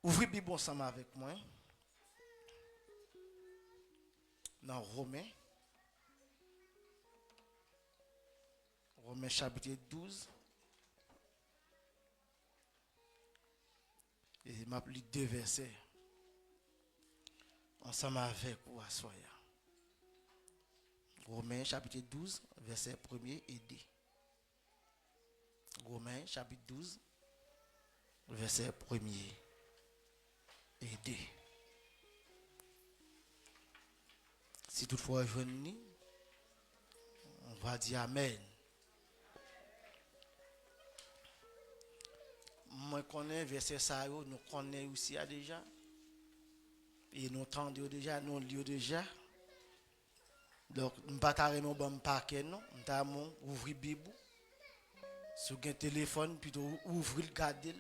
Ouvrez Bible ensemble avec moi dans Romains chapitre 12. Et il m'a lu deux versets ensemble avec vous à soya. Romains chapitre 12, verset 1er et 2. Romains chapitre 12, verset 1er et 2. Si toutefois je venez, on va dire Amen. Moi connais verset ça, nous connaissons aussi déjà. Et nous entendons déjà, nous lisons déjà. Donc, nous ne pouvons pas bon paquet, non. Nous avons ouvrir la Bible. Sur un téléphone, plutôt ouvrir le garder.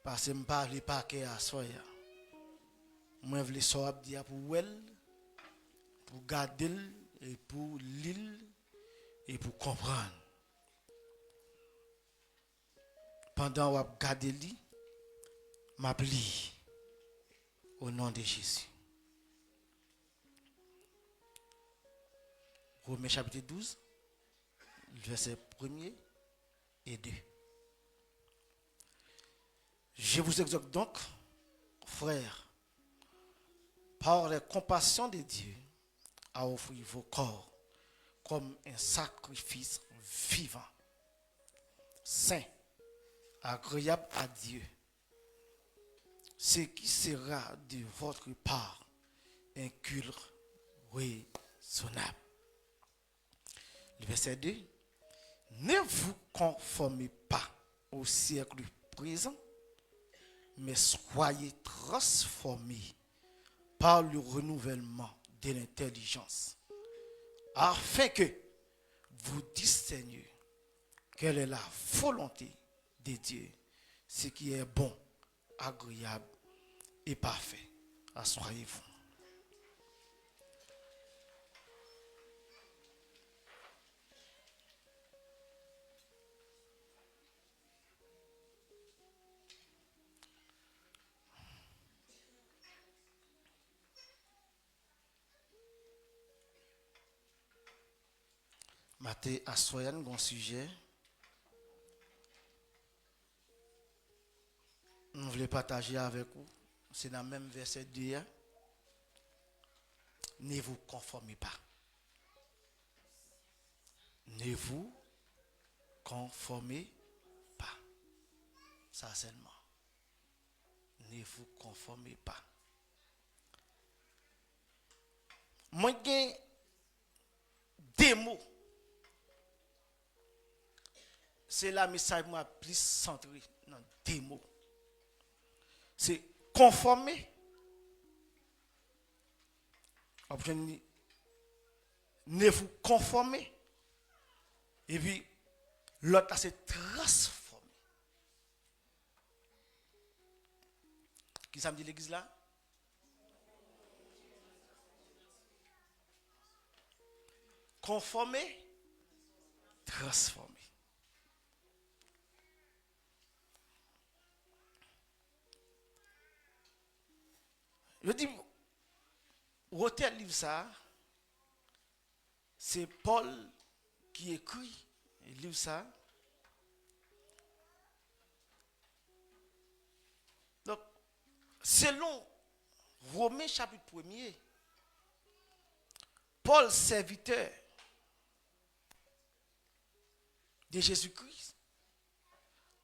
Parce que je ne parle pas paquet à soi. Moi, je veux savoir dire pour elle, pour garder, et pour lire, et pour comprendre. Pendant que je garde li, je lis au nom de Jésus. Romains chapitre 12, verset 1er et 2. Je vous exhorte donc, frères, par la compassion de Dieu, à offrir vos corps comme un sacrifice vivant, saint, agréable à Dieu, ce qui sera de votre part un culte raisonnable. Le verset 2. Ne vous conformez pas au siècle présent, mais soyez transformés par le renouvellement de l'intelligence, afin que vous discerniez quelle est la volonté de Dieu, ce qui est bon, agréable et parfait. Assoyez-vous. Maté assoyan un sujet. Nous voulons partager avec vous. C'est dans le même verset 2. Ne vous conformez pas. Ne vous conformez pas. Ça seulement. Ne vous conformez pas. Moi, j'ai des mots. C'est la message moi plus centré dans des mots. C'est conformer. Ne vous conformez. Et puis, l'autre, c'est transformer. Qui ça me dit l'église là? Conformer, transformer. Je dis, retenez le livre ça, c'est Paul qui écrit le livre ça. Donc, selon Romains chapitre 1er, Paul, serviteur de Jésus-Christ,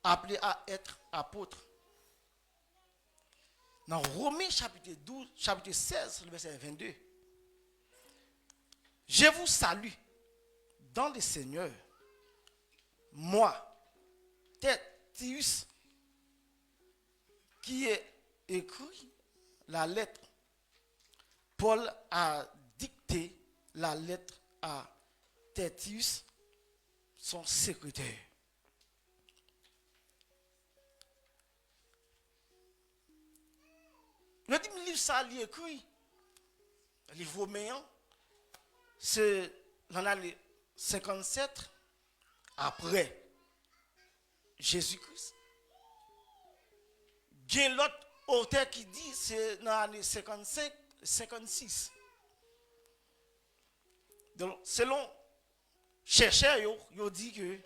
appelé à être apôtre. Dans Romains chapitre 12, chapitre 16, le verset 22, je vous salue dans le Seigneur, moi, Tertius, qui est écrit la lettre. Paul a dicté la lettre à Tertius, son secrétaire. Le livre ça lui écrit, le livre romain, c'est dans l'année 57 après Jésus-Christ. Il y a l'autre auteur qui dit c'est dans l'année 55, 56. Donc, selon chercheurs, ils dit que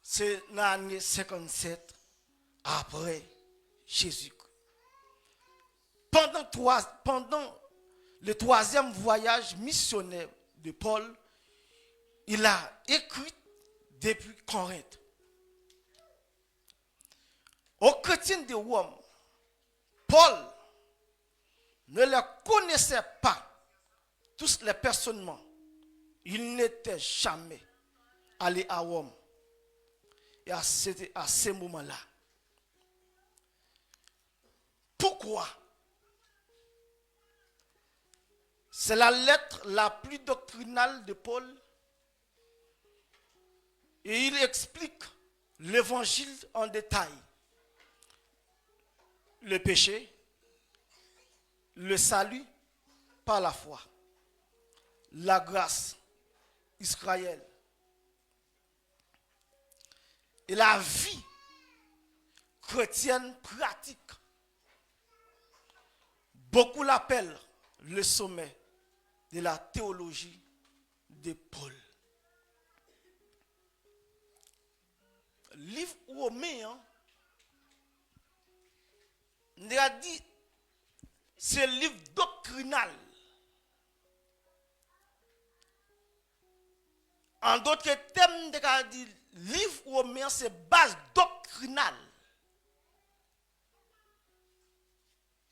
c'est dans l'année 57 après Jésus-Christ. Pendant le troisième voyage missionnaire de Paul, il a écrit depuis Corinthe. Aux chrétiens de Rome, Paul ne les connaissait pas tous les personnes. Il n'était jamais allé à Rome. Et à ce moment-là. Pourquoi? C'est la lettre la plus doctrinale de Paul. Et il explique l'évangile en détail. Le péché, le salut par la foi, la grâce, Israël. Et la vie chrétienne pratique. Beaucoup l'appellent le sommet de la théologie de Paul. Livre romain, on a dit, c'est un livre doctrinal. En d'autres termes, on a dit, livre romain, c'est base doctrinale.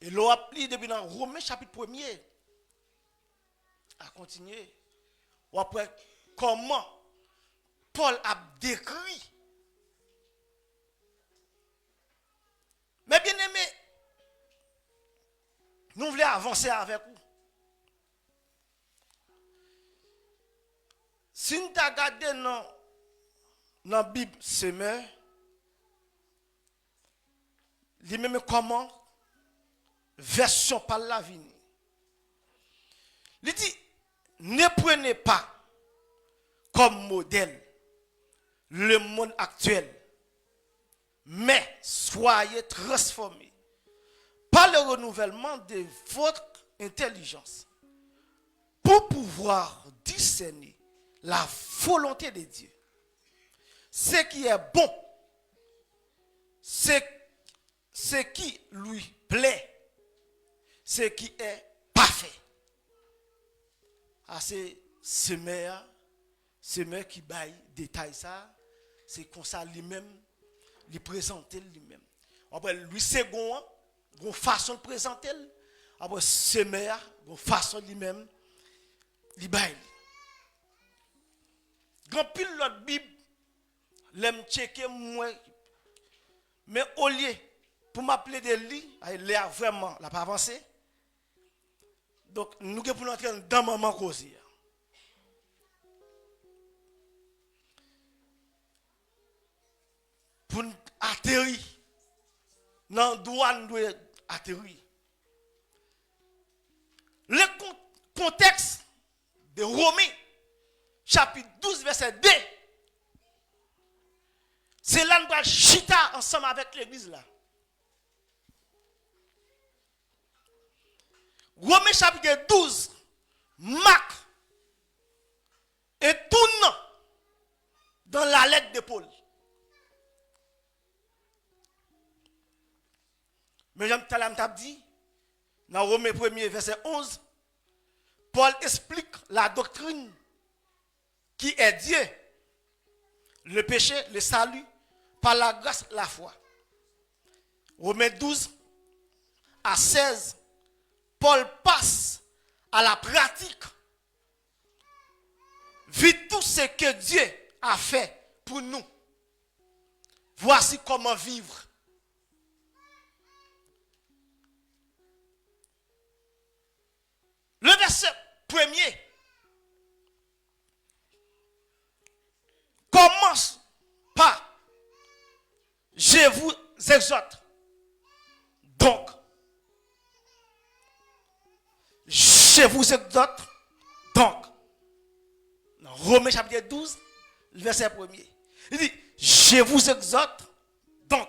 Et l'on applique depuis dans Romains chapitre 1er. À continuer. Ou après, comment Paul a décrit. Mais bien aimé, nous voulons avancer avec vous. Si nous regardons dans la Bible, c'est même comment version par la vie. Il dit, ne prenez pas comme modèle le monde actuel, mais soyez transformés par le renouvellement de votre intelligence pour pouvoir discerner la volonté de Dieu. Ce qui est bon, ce qui lui plaît, ce qui est parfait. Ah, c'est semeur qui baille détail ça, c'est comme ça lui-même, lui présenter lui-même. Après lui second, une façon de présenter, après semeur, une façon lui-même, lui baille. Grand pile l'autre Bible, l'aime checker moi, mais au lieu pour m'appeler de lui, il a vraiment la pas avancé. Donc, nous devons entrer dans maman cause. Pour atterrir, dans le douane doit atterrir. Le contexte de Romains, chapitre 12, verset 2, c'est là nous allons chita ensemble avec l'église là. Romains chapitre 12, Marc et tourne dans la lettre de Paul. Mais j'aime dit, dans Romains 1er, verset 11, Paul explique la doctrine qui est Dieu, le péché, le salut, par la grâce, la foi. Romains 12 à 16, Paul passe à la pratique. Vit tout ce que Dieu a fait pour nous. Voici comment vivre. Le verset premier commence par je vous exhorte. Donc, je vous exhorte. Donc, dans Romains chapitre 12, le verset premier, il dit je vous exhorte. Donc,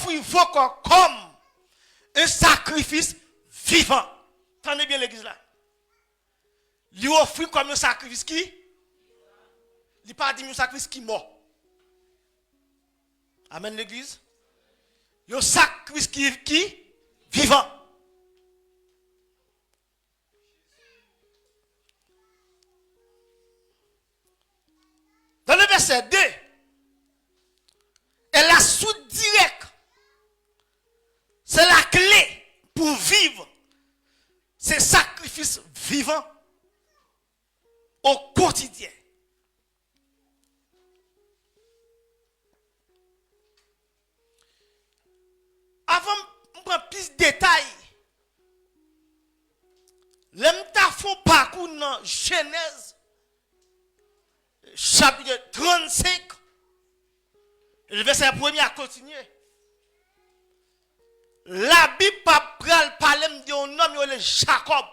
offrir vos corps comme un sacrifice vivant. Tenez bien l'église là. Lui offrir comme un sacrifice qui? Il pas dit un sacrifice qui mort. Amen l'église. Un sacrifice qui? Vivant. Dans le verset 2, et la suite directe, c'est la clé pour vivre ces sacrifices vivants au quotidien. Avant de prendre plus de détails, les font parcours dans Genèse, chapitre 35, le verset 1er a continué. La Bible parle d'un homme qui Jacob.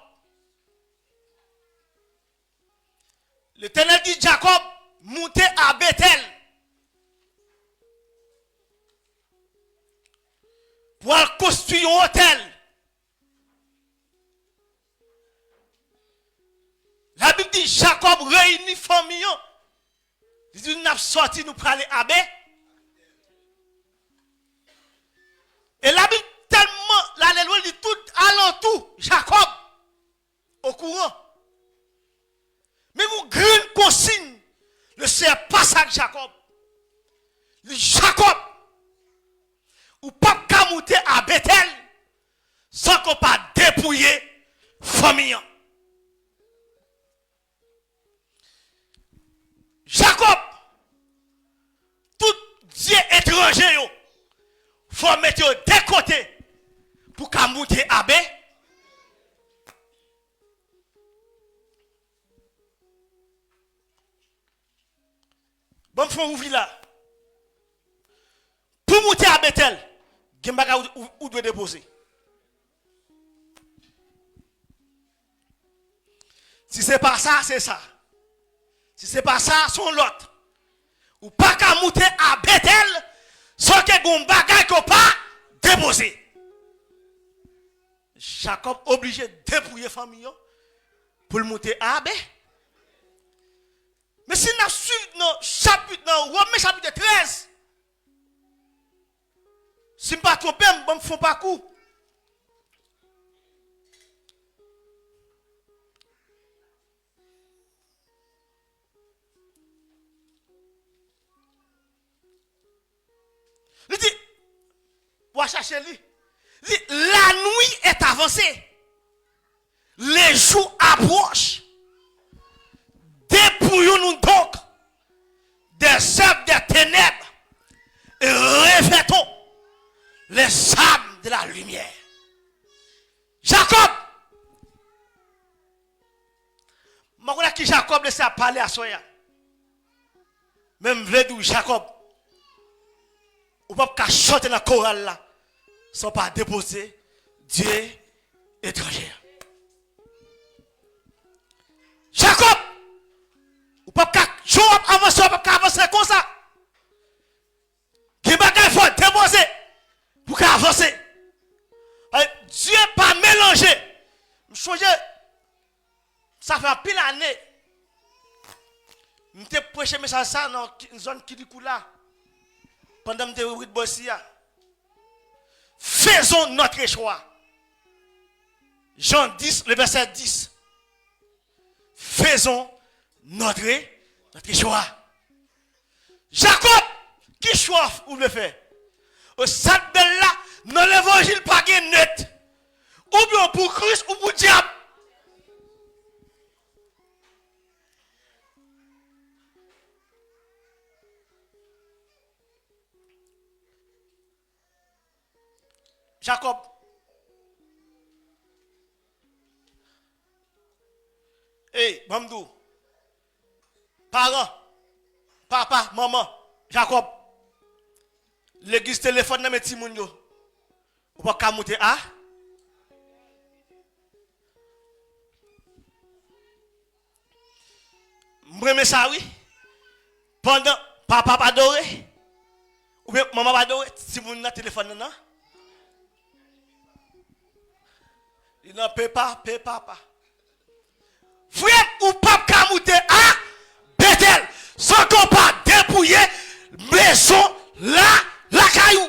L'Éternel dit Jacob montait à Bethel pour construire un hôtel. La Bible dit Jacob réunit famille. Il dit nous avons sorti, nous pour aller à Bethel. Et la Bible tellement, l'alléluia dit tout alentour, Jacob, au courant. Mais vous grande consigne, le Seigneur passe avec Jacob. Le Jacob, ou pas qu'à monter à Bethel, sans qu'on pas dépouiller famille. Jacob, tout Dieu étranger, faut mettre de côté pour qu'à monter à Bethel. Bon, faut ouvrir là. Pour monter à Bethel, Gembaga où doit déposer. Si c'est pas ça, c'est ça. Si c'est pas ça, c'est l'autre. Ou pas qu'à monter à Bethel, sans que bon bagage qu'on pas déposer. Jacob obligé de dépouiller famille pour le monter à Bethel. Mais si nous suivons dans Romains chapitre 13, si je ne me pas trompé, je ne fais pas coup. Il dit, on va chercher lui. Il dit, la nuit est avancée. Les jours approchent. Dépouillons-nous donc des œuvres des ténèbres et revêtons les âmes de la lumière. Jacob, je sais qui Jacob laisse parler à Soya. Même Vledou Jacob, ou pas qu'à chanter dans la chorale là, sans pas déposer Dieu étranger. Jacob, ou pas qu'à avancer, ou pas qu'à avancer comme ça. Qui bagaille faut déposer pour qu'à avancer. Dieu pas mélangé. Je ça fait un pile d'années. Je t'ai prêché message ça dans une zone qui dit là. Pendant que je suis bossia. Faisons notre choix. Jean 10, le verset 10. Faisons notre choix. Jacob, qui choix ou le fait? Au stade de là, dans l'évangile pas net. Ou bien pour Christ ou pour diable. Jacob. Hey, Bamdou. Parents, papa, maman, Jacob. L'église téléphone dans mes petits moun yo. Ou pas qu'à monter à? M'reme ça oui. Pendant papa pas adoré. Ou bien, maman va dire, si vous avez un téléphone, non? Il n'en peut pas, pas. Frère ou pas qu'à monter à Bethel, sans qu'on pas dépouiller maison là, la caillou.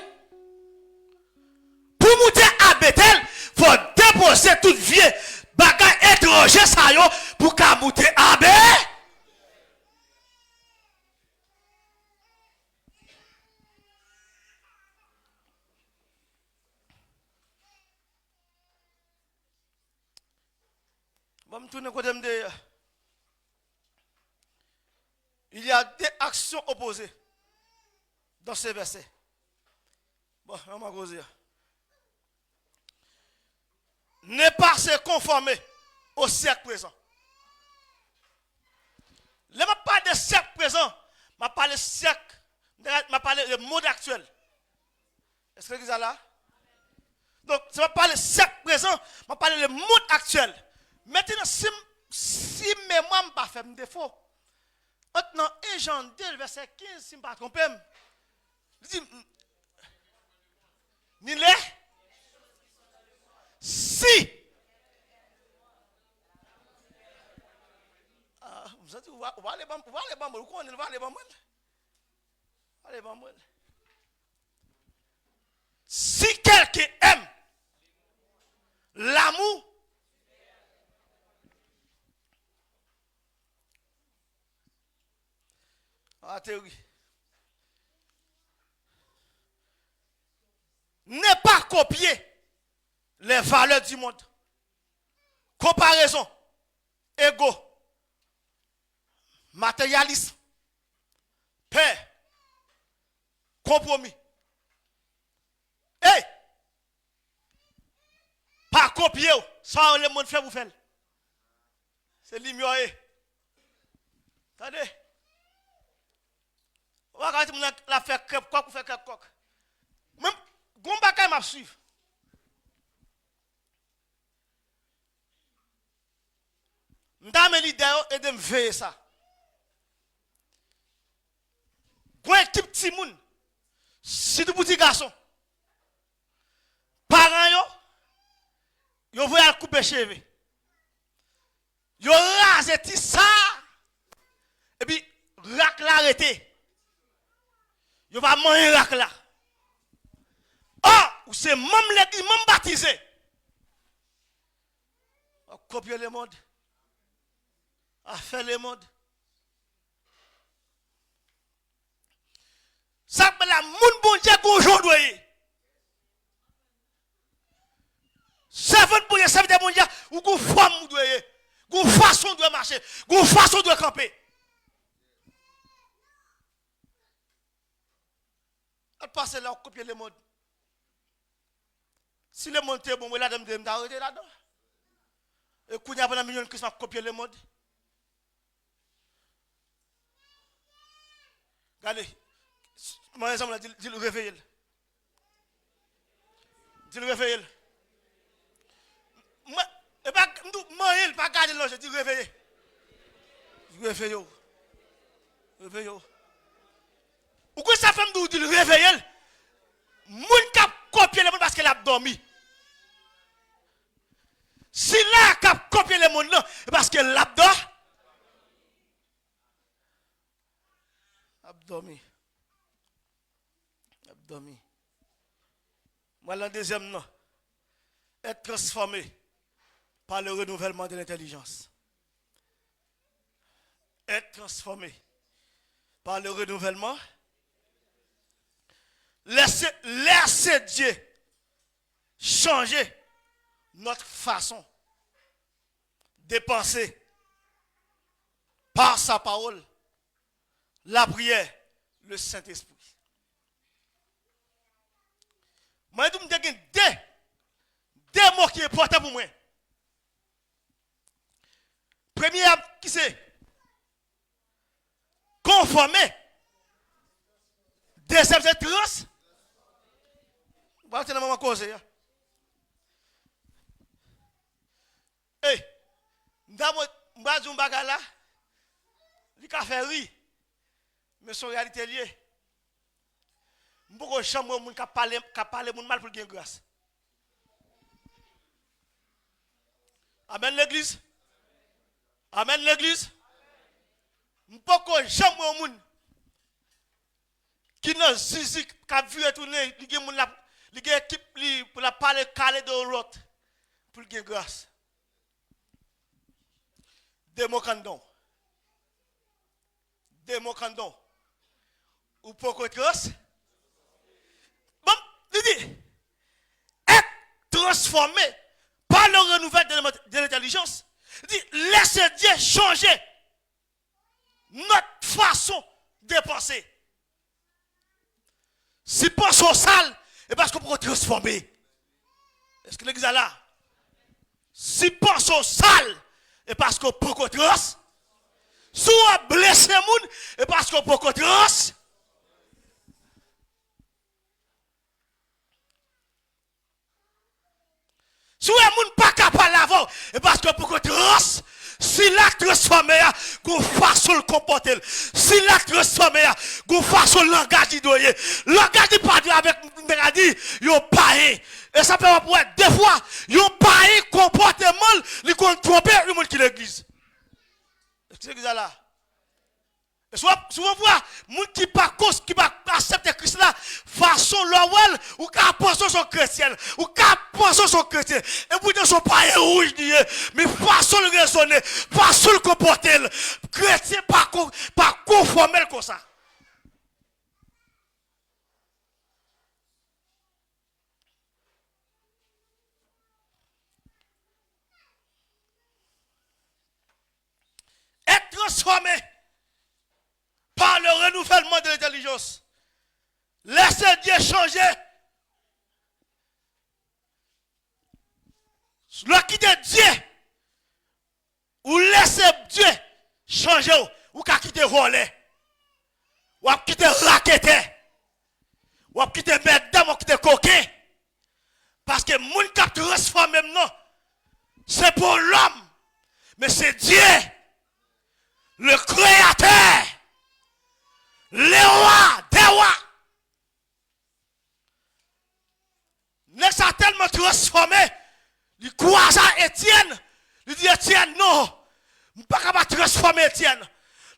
Pour monter à Bethel, il faut déposer toute vieille bagage étranger ça yo pour qu'à monter à Bethel. Bon, me tourner côté de. Il y a des actions opposées dans ces versets. Bon, on va causer. Ne pas se conformer au siècle présent. Je ne parle pas de siècle présent, je parle de siècle, je parle du monde actuel. Est-ce que vous êtes là? Donc, je ne parle pas de siècle présent, je parle du monde actuel. Maintenant, si mémoire ne pas fait défaut, maintenant, 1 Jean 2, verset 15, si je ne me trompe pas, il dit, ni les, si, vous avez dit, vous allez bambou, vous connaissez, vous allez bambou. Allez bambou. Si quelqu'un aime l'amour, en théorie, ne pas copier les valeurs du monde. Comparaison, égo, matérialisme, paix, compromis. Et pas copier, ça le monde fait vous faire. C'est l'ignorer. Attendez. On va regarder la faire crêpe coq ou faire crêpe coq. Même Gombaka m'a suivre. M'dame l'idée et de me veiller ça. Gwen équipe petit moun. Si tout petit garçon. Parents yo voyez couper cheveux. Yo rase ti ça. Et puis rac l'arrêter. Yo va manger rac là. Ah, ou c'est même l'église, même baptisé. On copier le monde. À faire le monde. Ça fait la moun bon Dieu qu'aujourd'hui. Ça veut pour les serviteurs bon Dieu ou qu'on forme doit qu'on façon de marcher, qu'on façon de camper. On passe là, on copie le monde. Si le monde est bon, là, je vais m'arrêter là-dedans. Et quand il y a un million de Christ, copier le monde. Regardez, mon exemple, dis le réveiller. Dis le réveiller. Et pas, moi, pas garder l'ange, dis réveiller. Réveiller. Réveiller. Pourquoi ça fait me dire réveiller? Moun cap copier le monde parce qu'elle a dormi. Si là cap copier le monde là, parce qu'elle a dormi. Dormi. Voilà le deuxième nom. Être transformé par le renouvellement de l'intelligence. Être transformé par le renouvellement. Laissez Dieu changer notre façon de penser par sa parole, la prière, le Saint-Esprit. Moi, je me dis deux mots qui sont importants pour moi. Premier, qui c'est? Conformer. Deuxième, c'est trans. Voilà, maman cause. Hey, m'bazou bagala, li ka fait rire, mais son réalité liée. M'bou pourquoi jamais on qui parler mon mal pour gagner grâce. Amen l'église. Amen l'église. Pourquoi jamais on qui n'a zizi qui a vu retourner, il y a une équipe pour la parler calé de l'autre pour gagner grâce. Démocandon. Ou pourquoi grâce? Bon, il dit, être transformé par le renouvellement de l'intelligence. Il dit, laissez Dieu changer notre façon de penser. Si pensons sale, c'est parce qu'on peut transformer. Est-ce que l'église est là? Si pensons sale, c'est parce qu'on peut transformer. Si on blesse les gens, c'est parce qu'on peut transformer. Si les gens pas capable d'avant, c'est parce qu'on peut transformer. Si la transformé, qu'on fasse le comporter. Si la transformé, qu'on fasse le langage d'idolé. Le langage de pas avec mélodie, yon païen. Et ça peut pour être des fois, yon païen comportement, li qu'on tromper le monde qui l'église. Est-ce que l'église est là? Souvent voir moun qui pas cause qui pas accepter Christ là façon l'ouel ou ka penser son chrétien ou ka penser son chrétien et pour son païen rouge mais façon le raisonner façon le comporter chrétien pas conformer comme ça. Être transformé par le renouvellement de l'intelligence. Laissez Dieu changer. Le quitter Dieu. Ou laissez Dieu changer. Ou qu'à quitter voler. Ou à quitter raqueter. Ou à quitter mesdames, ou à quitter coquin. Parce que moun qui a transformé maintenant, c'est pour l'homme. Mais c'est Dieu. Le créateur. Les rois, des rois. N'est-ce pas tellement transformé? Il croise à Étienne. Il dit Étienne, non. Je ne peux pas transformer Étienne.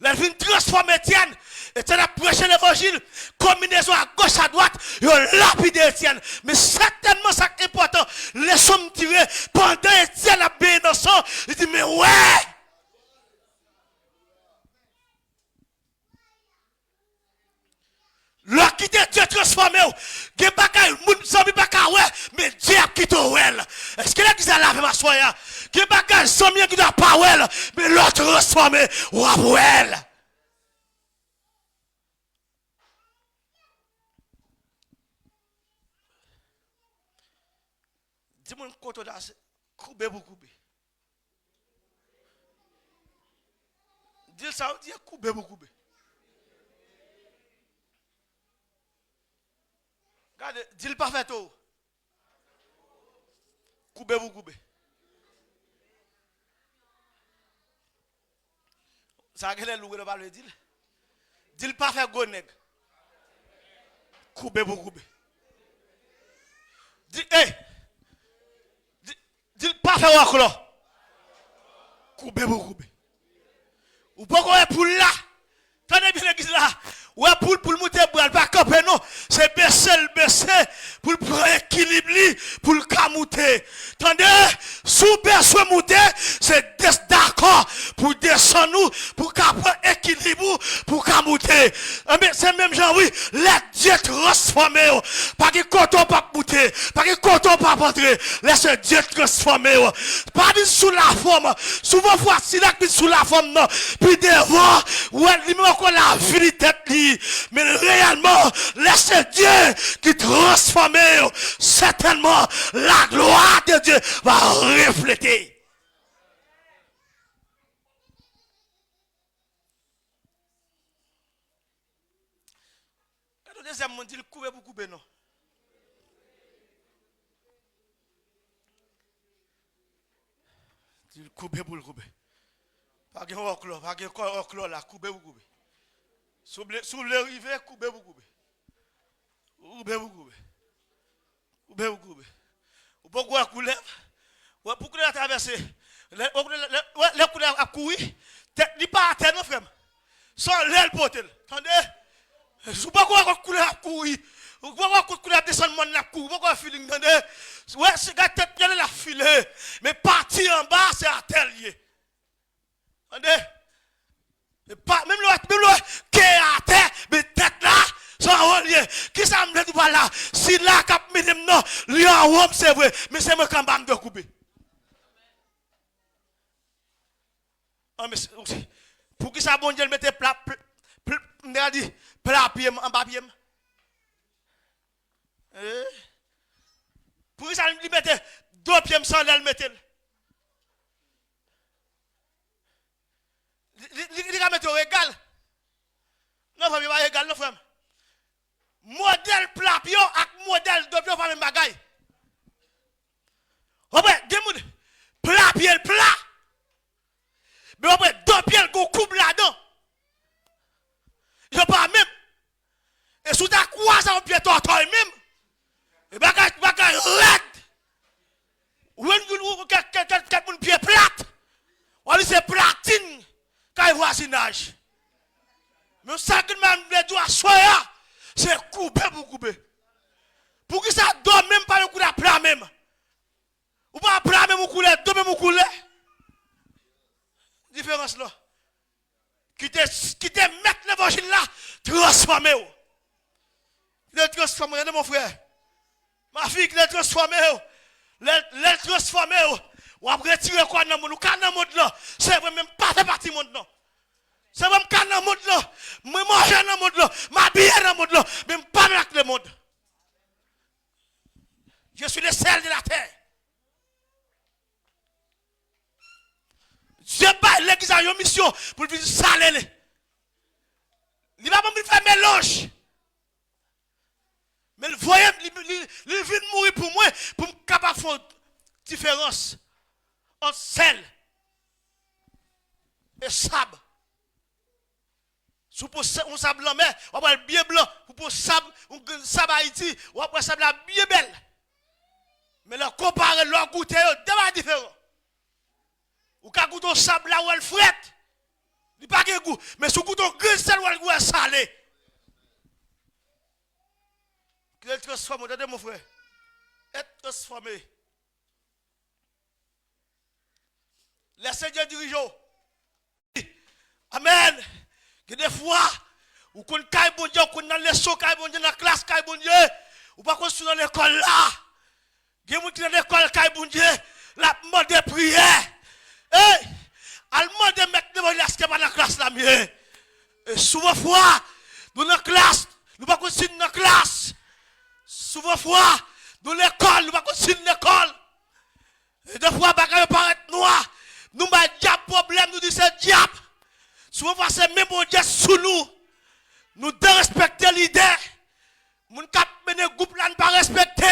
Il vient transformer Étienne. Étienne a prêché l'évangile. Combinaison à gauche, à droite. Il a lapidé Étienne. Mais certainement, c'est important. Laissons-moi tirer. Pendant Étienne a bien innocent. Il dit, mais ouais. Le quitter Dieu transformé. Gen bagay moun zambi baka ouais, mais Dieu a quitté well. Est-ce que l'église a lavé ma soya? Gen bagay zambi qui doit pas well, mais l'autre transformé ou a well. Dis-moi un côté là, coubé pour coubé. Dis ça, dis coubé pour coubé. Regardez, dis-le pas fait tout. Coubé vous coubé. Ça a quel loué le parler dire. Dis-le pas fait goneg. Coubé vous coubé. Dis hey. Dis-le pas fait waklo. Coubé vous coubé. Ou pas qu'on pour là. Tenez bien l'église là. Ouais, pour le monter, pour le pas camper, non. C'est baisser, pour le prendre équilibre, pour le camouter. Tandis, sous besoin monter, c'est d'accord pour descendre nous, pour prendre équilibre, pour camouter. C'est même genre, oui, la Dieu transformer. Pas que coton pas monter, pas que coton pas rentrer. Laisse Dieu transformer. Pas sous la forme. Souvent, voici là, sous la forme, non. Puis devant, ouais, il me encore la vie tête. Mais réellement, laissez Dieu qui transforme, certainement la gloire de Dieu va refléter. Le deuxième monde dit le couper pour couper, non. Dit le couper pour le couper. Pas de oclo, pas de oclo là, couper pour couper. Sous le rivet, coupez vous coupez. Vous Pourquoi couler? Pourquoi la traverser? Les couleurs à courir, ni pas à terre, non, frère. Sans l'aile potel. Attendez? Pourquoi couler à courir? Pourquoi couler à descendre mon à courir? Pourquoi feeling? Attendez? Ouais, c'est la tête qui est la filer. Mais partir en bas, c'est à terre lié. Attendez? Même le qui est à terre, mais tête là, sans relier. Qui ça me dit pas là? Si là, cap minimum, non, lui en haut, c'est vrai. Mais c'est moi qui m'a de couper. Pour qui ça, bon Dieu, mettez plat pied en bas pied? Pour qui ça, lui mettez deux pieds sans l'aile, mettez? Il va mettre au égal. Non, frère, il va égal, non, frère. Modèle plat pied avec modèle deux pieds, pas même bagaille. Oh ben, des gens, plat pied, plat. Mais après, deux pieds, qu'on coupe là-dedans. Je pas même. Et sous ta croix, en pied, toi, même. Et bagage red. Ou quelqu'un pied plate. On dit c'est platine. Quand il voisinage. Mais ça que même les doigts soya, c'est couper pour couper. Pour que ça donne même pas le coup de plat même. Ou pas plat même ou couler, deux même ou couler. Différence là. Qui te mettre l'évangile là, transformer. Il est transformé, mon frère. Ma fille qui est transformée. Les transformé. Ou après retirer quoi dans le monde. Quand dans le monde là, c'est même pas fait partie du monde là. C'est même quand dans le monde là, moi manger dans le monde là, m'habiller dans le monde là, même pas avec le monde. Je suis le sel de la terre. Je pas l'église a une mission pour venir saler. Il va pas me faire mélange. Mais le voyez, il vient mourir pour moi, pour me capable faire différence entre sel et sable. Si on sable blanc, on va bien blanc, pour sable, on sable Haïti, on va sable bien belle. Mais là, comparer leur goûter, c'est différent. Ou quand goûter au sable là où elle frette, il n'y a pas de goût. Mais si vous goûtez au gris sel où elle goût salé. Qu'il est transformé, regardez mon frère. Être transformé. Les seigneurs dirigeants. Amen. Que des fois, ou qu'on caille bon Dieu, qu'on dans les leçons, caille bon Dieu, dans la classe, caille bon Dieu, ou pas qu'on soit dans l'école là. Il y a des gens qui dans l'école, caille bon Dieu, la mode de prière. Hey! Allemand de mettre devant la classe là, mieux. Et souvent fois, dans la classe, nous pas continuer dans la classe. Souvent fois, dans l'école, nous pas continuer dans l'école. Et des fois, bagaille paraît noir. Nous pas diable problème, nous disons c'est diable. Souvent fois, c'est même bon Dieu sous nous. Nous devons respecter l'idée. Nous cap mener groupe là, ne pas respecter.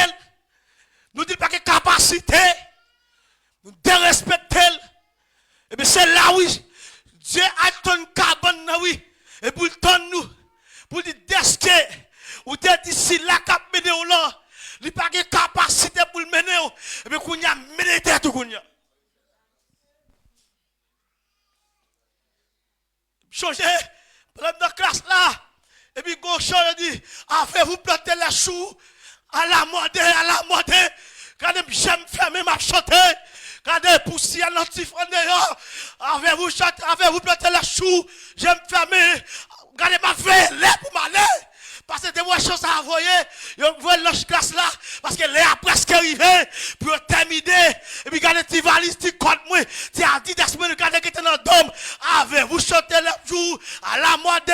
Nous disons pas que capacité. Nous devons respecter. Et bien c'est là oui, Dieu a ton carbone oui, et pour ton nous, pour dire desque, ou dire d'ici là cap mener ou là, il pas de capacité pour le mener, et bien qu'on y a mené tête ou qu'on y a. Changer, prendre la classe là, et puis gauche dit, avez-vous planté les choux à la mode, quand j'aime fermer ma chanter. Regardez, poussière, l'antifran d'ailleurs. Avez-vous planté la chou? J'aime fermer. Regardez ma veille, l'air pour m'aller. Parce que des fois, choses à envoyer. Ils voient l'ange classe là. Parce que l'air presque arrivé. Pour terminer. Et puis, regardez, tu valises, tu comptes moi. Tu as dit d'esprit, regardez qui était dans le dôme. Avez-vous chanté le jour? À la mode.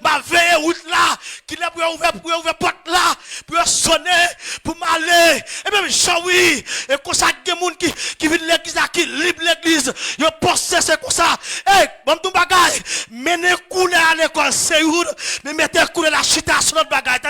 Ma veille route là. Qui l'a pour ouvrir porte là. Pour sonner. Pour m'aller. Et même, oui. Et comme ça, il y a des gens qui viennent l'église, qui libre l'église. Ils pensent c'est comme ça. Eh, bon, tout bagaille. Menez couler à l'école, c'est où? Mais mettez couler la chita sur notre bagaille.